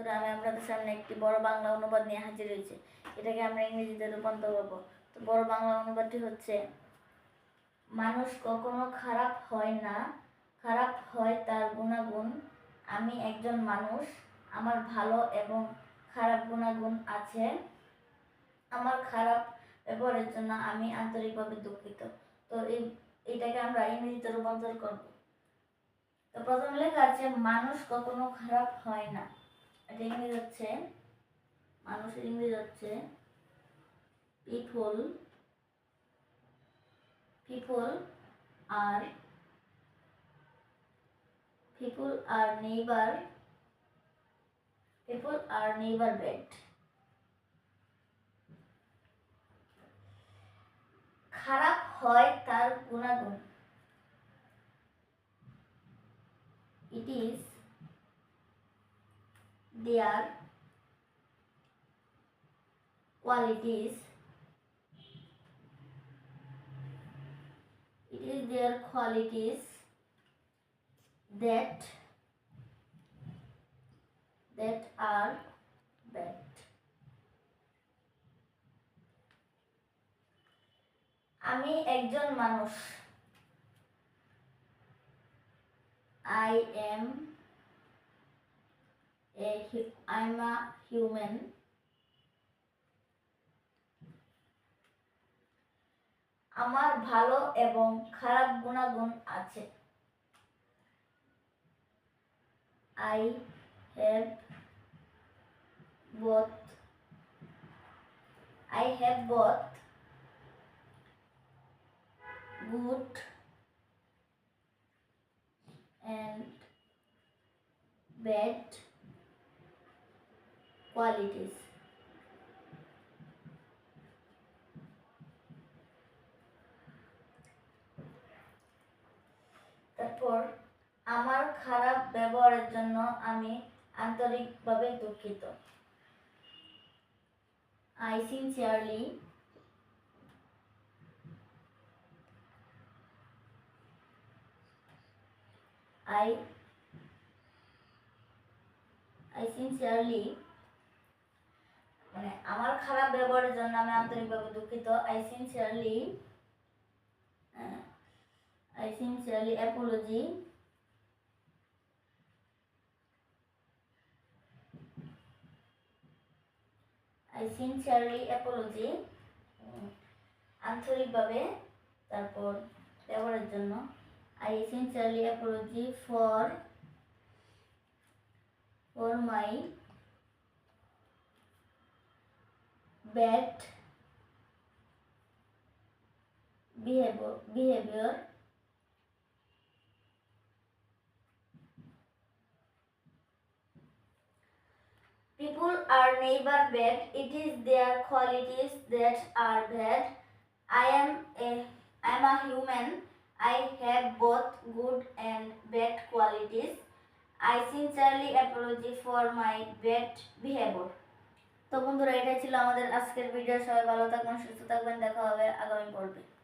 বন্ধুরা, আমি আপনাদের সামনে একটি বড় বাংলা অনুবাদ নিয়ে হাজির হয়েছি। এটাকে আমরা ইংরেজিতে রূপান্তর করব। তো বড় বাংলা অনুবাদটি হচ্ছে, মানুষ কখনো খারাপ হয় না, খারাপ হয় তার গুণাগুণ। আমি একজন মানুষ, আমার ভালো এবং খারাপ গুণাগুণ আছে। আমার খারাপ ব্যবহারের জন্য আমি আন্তরিকভাবে দুঃখিত। তো এটাকে আমরা ইংরেজিতে রূপান্তর করব। তো প্রথমে লেখা আছে, মানুষ কখনো খারাপ হয় না। এটা ইংরেজি হচ্ছে, মানুষের ইংরেজি হচ্ছে পিপল পিপল আর নেইবার ব্যাড। খারাপ হয় তার গুণাগুণ। It is their qualities. It is their qualities that are bad. আমি একজন মানুষ। I'm a human. আমার ভালো এবং খারাপ গুণাগুণ আছে। I have both good and bad qualities. তারপর, আমার খারাপ ব্যবহারের জন্য আমি আন্তরিকভাবে দুঃখিত। I sincerely মানে আমার খারাপ ব্যবহারের জন্য আমি আন্তরিকভাবে দুঃখিত। I sincerely apology আন্তরিকভাবে, তারপর ব্যবহারের জন্য I sincerely apology for my bad behavior. People are never bad. It is their qualities that are bad. I am a human. I have both good and bad qualities. I sincerely apologize for my bad behavior. তো বন্ধুরা, এটাই ছিল আমাদের আজকের video. সবাই ভালো থাকবেন, সুস্থ থাকবেন। দেখা হবে আগামী পর্বে।